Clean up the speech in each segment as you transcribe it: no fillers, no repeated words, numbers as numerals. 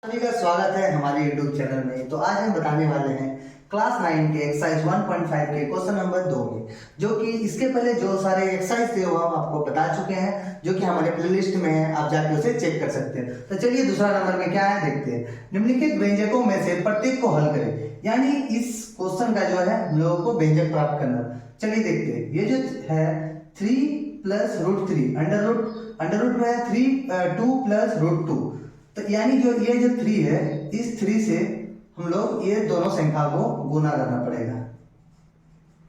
सभी का स्वागत है हमारे YouTube चैनल में। तो आज हम बताने वाले हैं क्लास 9 के एक्सरसाइज 1.5 के क्वेश्चन नंबर 2 में, जो कि इसके पहले जो सारे एक्सरसाइज थे वो हम आपको बता चुके हैं, जो कि हमारे प्लेलिस्ट में है, आप जाके उसे चेक कर सकते हैं। तो चलिए दूसरा नंबर में क्या है देखते हैं। निम्नलिखित व्यंजकों में से प्रत्येक को हल करें, यानी इस क्वेश्चन का जो है हम लोगों को व्यंजक प्राप्त करना। चलिए देखते हैं। ये जो है 3 + √3 अंडर रूट में है 2 + √2, तो यानी जो ये जो 3 है, इस 3 से हम लोग ये दोनों संख्या को गुना करना पड़ेगा।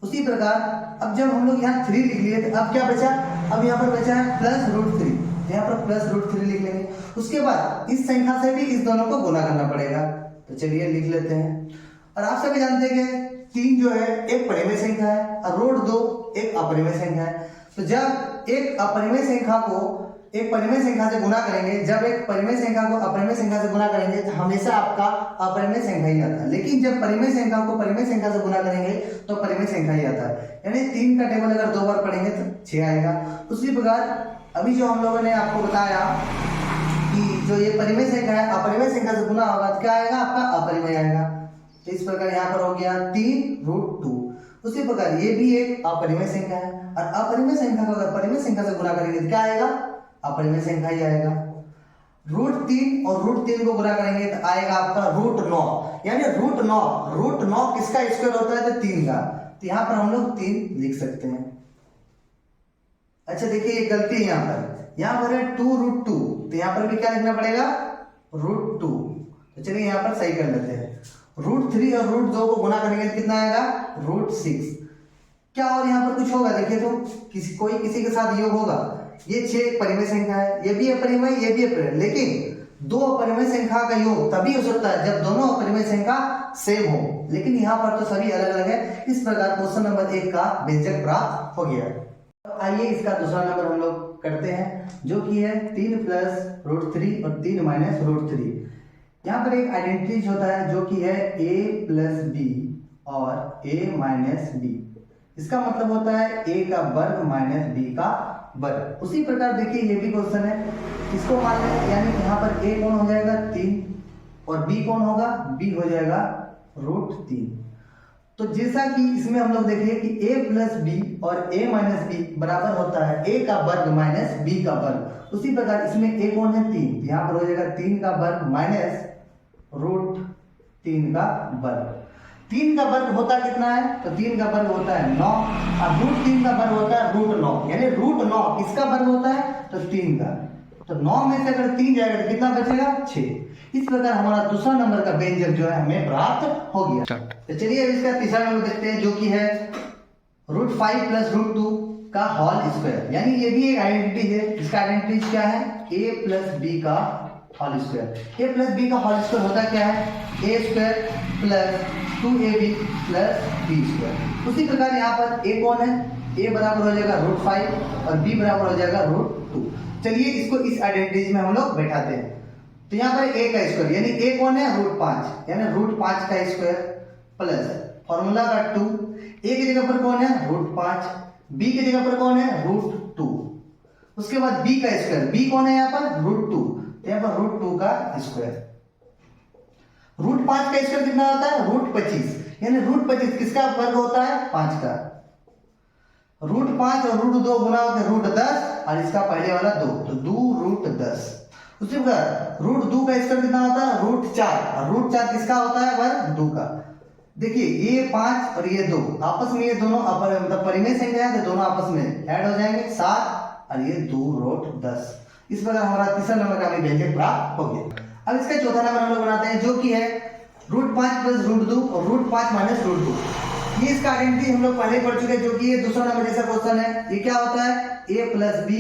उसी प्रकार अब जब हम लोग यहाँ 3 लिख लिए, तो अब क्या बचा, अब यहाँ पर बचा है +√3, यहाँ पर +√3 लिख लेंगे। उसके बाद इस संख्या से भी इस दोनों को गुना करना पड़ेगा। तो चलिए लिख लेते हैं। और आप सभी जानते हैं कि 3 जो है एक परिमेय संख्या है और √2 एक अपरिमेय संख्या है। तो जब एक अपरिमेय संख्या को एक परिमेय संख्या से गुना करेंगे, जब एक परिमेय संख्या को अपरिमेय संख्या से गुना करेंगे तो हमेशा आपका अपरिमेय संख्या ही आता है। लेकिन जब परिमेय संख्या को परिमेय संख्या से गुना करेंगे तो परिमेय संख्या ही आता है। यानी 3 का टेबल अगर 2 बार पढ़ेंगे तो 6 आएगा। उसी प्रकार अभी जो हम लोगों ने आपको बताया कि जो ये परिमेय संख्या है अपरिमेय संख्या से गुना होगा तो क्या आएगा, आपका अपरिमेय आएगा। तो इस प्रकार यहाँ पर हो गया 3√2। उसी प्रकार ये भी एक अपरिमेय संख्या है, और अपरिमेय संख्या को अगर परिमेय संख्या से गुना करेंगे तो क्या आएगा, अपरिमेय संख्या ही आएगा। √3 और √3 को गुना करेंगे तो आएगा आपका √9, यानी √9 किसका स्क्वायर होता है, तो 3 का। तो यहाँ पर हम लोग 3 लिख सकते हैं। अच्छा देखिए, ये गलती है यहाँ पर है 2√2, तो यहाँ पर भी क्या लिखना पड़ेगा, √2। तो चलिए यहाँ पर सही कर लेते हैं। √3 और √2 को गुना करेंगे तो कितना आएगा, √6। क्या और यहाँ पर कुछ होगा, देखिए तो किसी के साथ योग होगा। ये 6 एक परिमेय संख्या है, ये भी अपरिमेय, ये भी अपरिमेय, लेकिन 2 अपरिमेय संख्या का योग तभी हो सकता है जब दोनों अपरिमेय संख्या सेम हो, लेकिन यहाँ पर तो सभी अलग अलग है। इस प्रकार क्वेश्चन नंबर 1 का व्यंजक प्राप्त हो गया। आइए इसका दूसरा नंबर हम लोग करते हैं, जो कि है 3 + √3 और 3 - √3। यहाँ पर एक आइडेंटिटीज होता है जो कि है a + b और a - b। इसका मतलब होता है a का वर्ग - b का वर्ग। उसी प्रकार देखिए ये भी क्वेश्चन है, इसको मान लें, यानी यहाँ पर a कौन हो जाएगा 3 और b कौन होगा, b हो जाएगा √3। तो जैसा कि इसमें हम लोग देखिए कि a + b और a - b बराबर होता है a का वर्ग - b का वर्ग। उसी प्रकार इसमें a कौन है 3, यहाँ पर हो जाएगा 3 का वर्ग -√3 का वर्ग। 3 का वर्ग होता कितना है, तो 3 का वर्ग होता है 9, और √3 का वर्ग होता है √9, यानी √9 किसका वर्ग होता है, तो 3 का। तो 9 में से अगर 3 जाएगा तो कितना बचेगा, 6। इस प्रकार हमारा दूसरा नंबर का व्यंजक जो है हमें प्राप्त हो गया। तो चलिए अब इसका तीसरा नंबर देखते हैं, जो कि है √5 + √2 का होल स्क्वायर। यानी ये भी एक आइडेंटिटी है। इसका आइडेंटिटी क्या है, a + b का होल स्क्वायर। a + b का होल स्क्वायर होता क्या है, a² + 2ab + b²। उसी प्रकार यहाँ पर a कौन है, a बराबर हो जाएगा √5 और b बराबर हो जाएगा √2। चलिए इसको इस आइडेंटिटी में हम लोग बैठाते हैं। तो यहाँ पर a का स्क्वायर, यानी a कौन है, √5, यानी √5 का स्क्वायर प्लस फॉर्मूला का 2, a की जगह पर कौन है, √5, b की जगह पर कौन है, √2। उसके बाद b का स्क्वायर, b कौन है यहाँ पर, √2, तो यहाँ पर √2 का स्क्वायर। √5 का स्क्वायर कितना होता है, √25, यानी √25 किसका वर्ग होता है, 5 का। √5 और √2 गुना होता है √10, और इसका पहले वाला 2, तो 2√10। उसी प्रकार √2 का स्क्वायर कितना होता है, √4, और √4 किसका होता है, वर्ग 2 का। देखिए ये 5 और ये 2 आपस में, ये दोनों मतलब परिमेय संख्या है, तो दोनों आपस में ऐड हो जाएंगे 7, और ये 2√10। इस प्रकार हमारा तीसरा नंबर का व्यंजक प्राप्त हो गया। अब इसका चौथा नंबर हम लोग बनाते हैं, जो कि है √5 + √2 और √5 - √2। ये इसका आइडेंटिटी हम लोग पहले पढ़ चुके हैं, जो कि ये दूसरा नंबर जैसा क्वेश्चन है। ये क्या होता है, a + b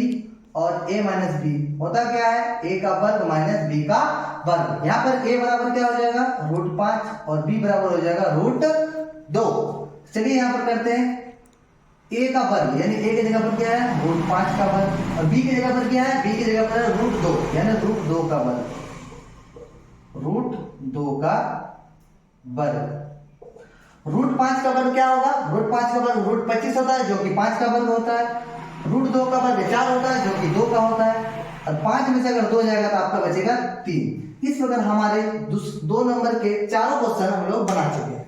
और a - b होता क्या है, a का वर्ग - b का वर्ग। यहाँ पर a बराबर क्या हो जाएगा, √5 और b बराबर हो जाएगा √2। चलिए यहाँ पर करते हैं, a का वर्ग, यानी a की जगह पर क्या है, √5 का वर्ग, और b की जगह पर क्या है, b की जगह पर √2, यानी √2 का वर्ग, √2 का वर्ग। √5 का वर्ग क्या होगा, √5 का वर्ग √25 होता है, जो कि 5 का वर्ग होता है। √2 का वर्ग 4 होता है, जो कि 2 का होता है। और 5 में से अगर 2 जाएगा तो आपका बचेगा 3, इस प्रकार हमारे 2 नंबर के चारों क्वेश्चन हम लोग बना चुके हैं।